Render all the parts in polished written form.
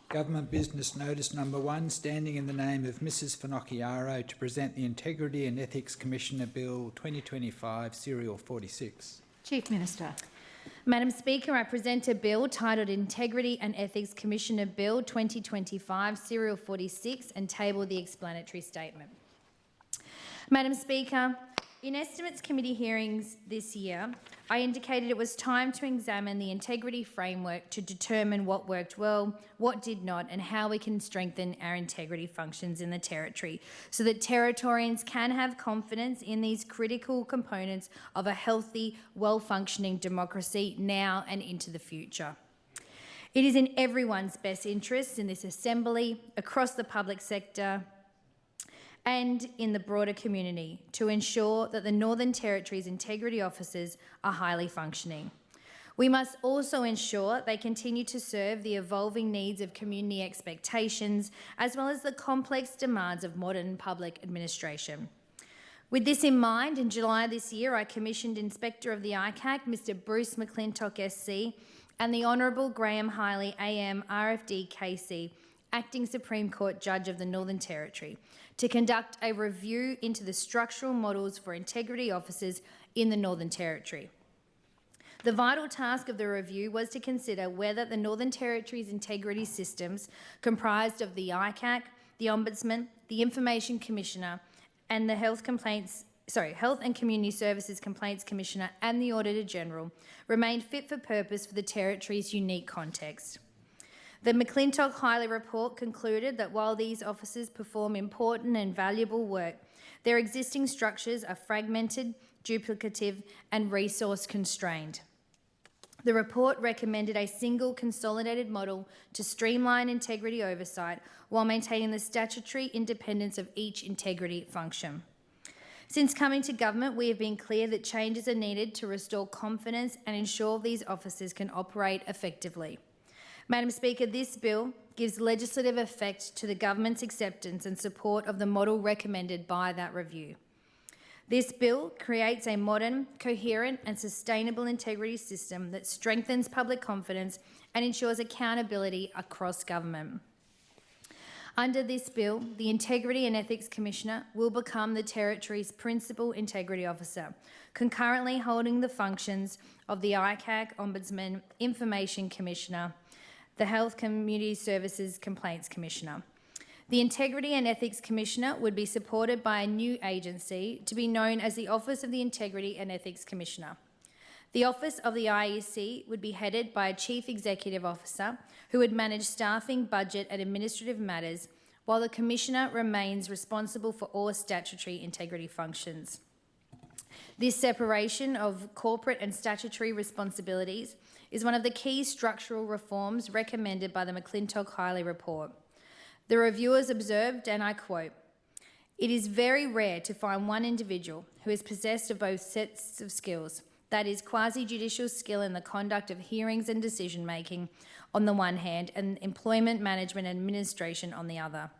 Government Business Notice Number 1, standing in the name of Mrs Finocchiaro to present the Integrity and Ethics Commissioner Bill 2025, Serial 46. Chief Minister. Madam Speaker, I present a bill titled Integrity and Ethics Commissioner Bill 2025, Serial 46, and table the explanatory statement. Madam Speaker, in Estimates Committee hearings this year, I indicated it was time to examine the integrity framework to determine what worked well, what did not, and how we can strengthen our integrity functions in the Territory so that Territorians can have confidence in these critical components of a healthy, well-functioning democracy now and into the future. It is in everyone's best interests in this Assembly, across the public sector, and in the broader community to ensure that the Northern Territory's integrity officers are highly functioning. We must also ensure they continue to serve the evolving needs of community expectations as well as the complex demands of modern public administration. With this in mind, in July this year, I commissioned Inspector of the ICAC, Mr Bruce McClintock SC, and the Honourable Graham Hiley AM RFD KC, Acting Supreme Court Judge of the Northern Territory, to conduct a review into the structural models for integrity officers in the Northern Territory. The vital task of the review was to consider whether the Northern Territory's integrity systems, comprised of the ICAC, the Ombudsman, the Information Commissioner, and the Health and Community Services Complaints Commissioner and the Auditor-General, remained fit for purpose for the Territory's unique context. The McClintock-Hiley report concluded that while these officers perform important and valuable work, their existing structures are fragmented, duplicative and resource-constrained. The report recommended a single consolidated model to streamline integrity oversight while maintaining the statutory independence of each integrity function. Since coming to government, we have been clear that changes are needed to restore confidence and ensure these officers can operate effectively. Madam Speaker, this bill gives legislative effect to the government's acceptance and support of the model recommended by that review. This bill creates a modern, coherent and sustainable integrity system that strengthens public confidence and ensures accountability across government. Under this bill, the Integrity and Ethics Commissioner will become the Territory's principal integrity officer, concurrently holding the functions of the ICAC, Ombudsman, Information Commissioner, the Health Community Services Complaints Commissioner. The Integrity and Ethics Commissioner would be supported by a new agency to be known as the Office of the Integrity and Ethics Commissioner. The Office of the IEC would be headed by a Chief Executive Officer who would manage staffing, budget and administrative matters, while the Commissioner remains responsible for all statutory integrity functions. This separation of corporate and statutory responsibilities is one of the key structural reforms recommended by the McClintock-Hiley report. The reviewers observed, and I quote, "It is very rare to find one individual who is possessed of both sets of skills, that is, quasi-judicial skill in the conduct of hearings and decision-making on the one hand and employment management and administration on the other.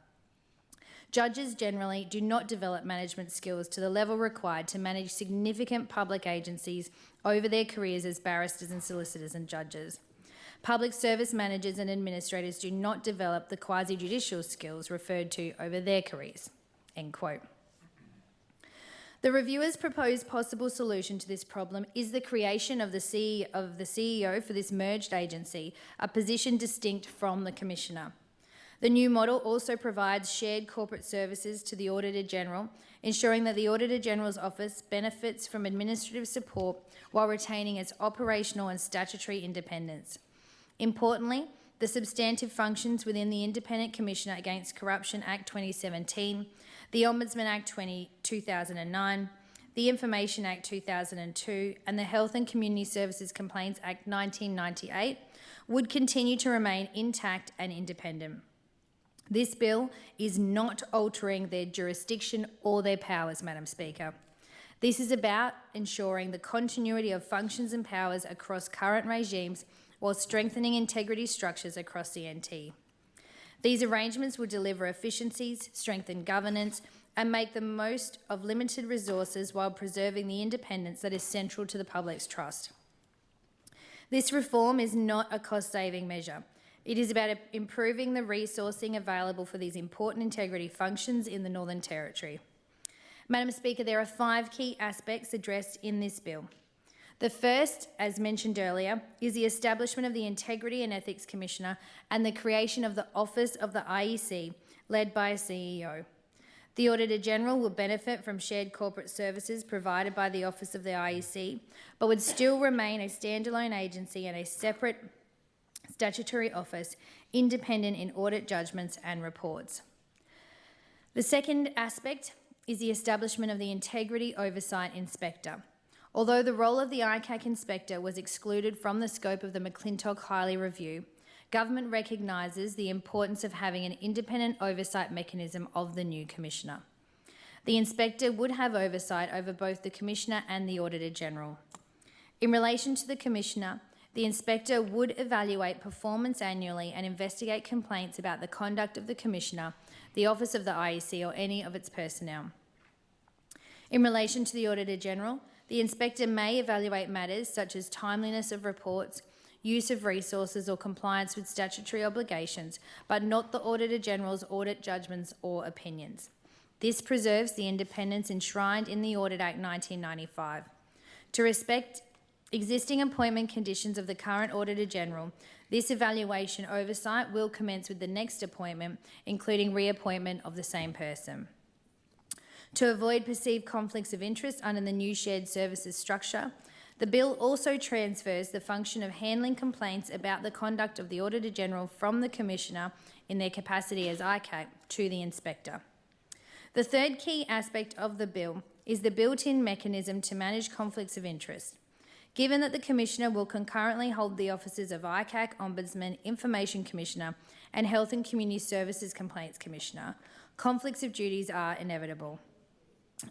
Judges generally do not develop management skills to the level required to manage significant public agencies over their careers as barristers and solicitors and judges. Public service managers and administrators do not develop the quasi-judicial skills referred to over their careers." End quote. The reviewers' proposed possible solution to this problem is the creation of the CEO for this merged agency, a position distinct from the Commissioner. The new model also provides shared corporate services to the Auditor-General, ensuring that the Auditor-General's office benefits from administrative support while retaining its operational and statutory independence. Importantly, the substantive functions within the Independent Commissioner Against Corruption Act 2017, the Ombudsman Act 2009, the Information Act 2002 and the Health and Community Services Complaints Act 1998 would continue to remain intact and independent. This bill is not altering their jurisdiction or their powers, Madam Speaker. This is about ensuring the continuity of functions and powers across current regimes while strengthening integrity structures across the NT. These arrangements will deliver efficiencies, strengthen governance and make the most of limited resources while preserving the independence that is central to the public's trust. This reform is not a cost-saving measure. It is about improving the resourcing available for these important integrity functions in the Northern Territory. Madam Speaker, there are 5 key aspects addressed in this bill. The first, as mentioned earlier, is the establishment of the Integrity and Ethics Commissioner and the creation of the Office of the IEC, led by a CEO. The Auditor-General will benefit from shared corporate services provided by the Office of the IEC, but would still remain a standalone agency and a separate statutory office, independent in audit judgments and reports. The second aspect is the establishment of the Integrity Oversight Inspector. Although the role of the ICAC Inspector was excluded from the scope of the McClintock-Highley Review, Government recognises the importance of having an independent oversight mechanism of the new Commissioner. The Inspector would have oversight over both the Commissioner and the Auditor-General. In relation to the Commissioner, the Inspector would evaluate performance annually and investigate complaints about the conduct of the Commissioner, the Office of the IEC or any of its personnel. In relation to the Auditor-General, the Inspector may evaluate matters such as timeliness of reports, use of resources or compliance with statutory obligations, but not the Auditor-General's audit judgments or opinions. This preserves the independence enshrined in the Audit Act 1995. To respect existing appointment conditions of the current Auditor-General, this evaluation oversight will commence with the next appointment, including reappointment of the same person. To avoid perceived conflicts of interest under the new shared services structure, the bill also transfers the function of handling complaints about the conduct of the Auditor-General from the Commissioner in their capacity as ICAC to the Inspector. The third key aspect of the bill is the built-in mechanism to manage conflicts of interest. Given that the Commissioner will concurrently hold the offices of ICAC, Ombudsman, Information Commissioner and Health and Community Services Complaints Commissioner, conflicts of duties are inevitable.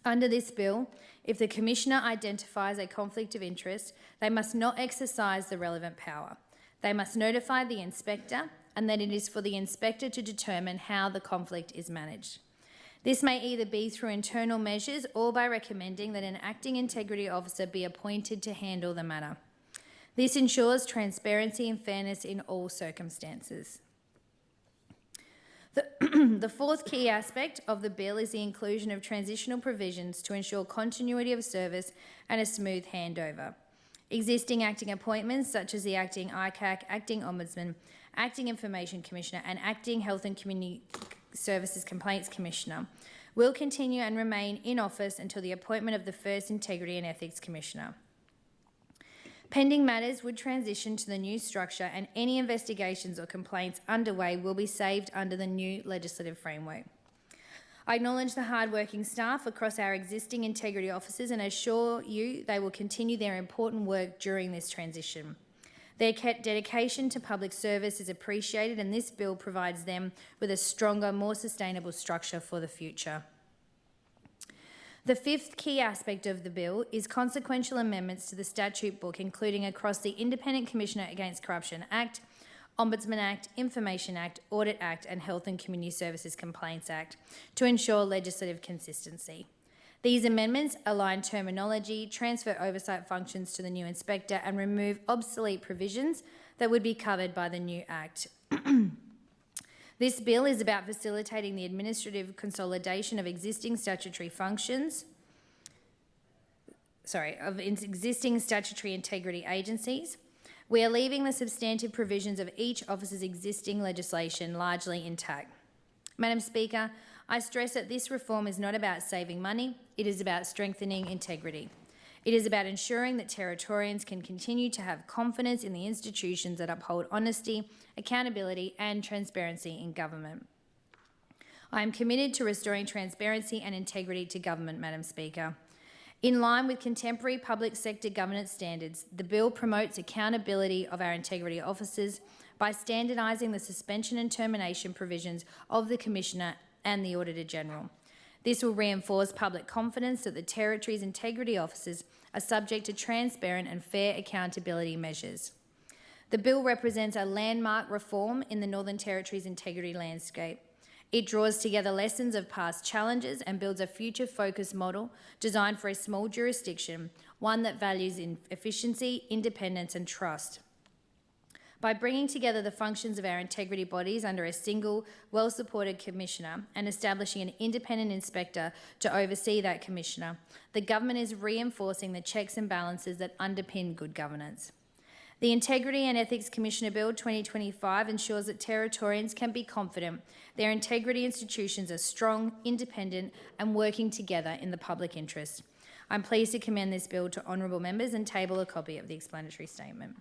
Under this bill, if the Commissioner identifies a conflict of interest, they must not exercise the relevant power. They must notify the Inspector, and then it is for the Inspector to determine how the conflict is managed. This may either be through internal measures or by recommending that an acting integrity officer be appointed to handle the matter. This ensures transparency and fairness in all circumstances. The fourth key aspect of the bill is the inclusion of transitional provisions to ensure continuity of service and a smooth handover. Existing acting appointments, such as the acting ICAC, acting Ombudsman, acting Information Commissioner and acting Health and Community Services Complaints Commissioner, will continue and remain in office until the appointment of the first Integrity and Ethics Commissioner. Pending matters would transition to the new structure, and any investigations or complaints underway will be saved under the new legislative framework. I acknowledge the hard-working staff across our existing integrity offices and assure you they will continue their important work during this transition. Their dedication to public service is appreciated, and this bill provides them with a stronger, more sustainable structure for the future. The fifth key aspect of the bill is consequential amendments to the statute book, including across the Independent Commissioner Against Corruption Act, Ombudsman Act, Information Act, Audit Act and Health and Community Services Complaints Act to ensure legislative consistency. These amendments align terminology, transfer oversight functions to the new Inspector and remove obsolete provisions that would be covered by the new Act. This bill is about facilitating the administrative consolidation of existing statutory functions, of existing statutory integrity agencies. We are leaving the substantive provisions of each office's existing legislation largely intact. Madam Speaker, I stress that this reform is not about saving money, it is about strengthening integrity. It is about ensuring that Territorians can continue to have confidence in the institutions that uphold honesty, accountability and transparency in government. I am committed to restoring transparency and integrity to government, Madam Speaker. In line with contemporary public sector governance standards, the bill promotes accountability of our integrity officers by standardising the suspension and termination provisions of the Commissioner and the Auditor-General. This will reinforce public confidence that the Territory's integrity officers are subject to transparent and fair accountability measures. The bill represents a landmark reform in the Northern Territory's integrity landscape. It draws together lessons of past challenges and builds a future-focused model designed for a small jurisdiction, one that values efficiency, independence and trust. By bringing together the functions of our integrity bodies under a single, well-supported commissioner and establishing an independent inspector to oversee that commissioner, the government is reinforcing the checks and balances that underpin good governance. The Integrity and Ethics Commissioner Bill 2025 ensures that Territorians can be confident their integrity institutions are strong, independent and working together in the public interest. I'm pleased to commend this bill to honourable members and table a copy of the explanatory statement.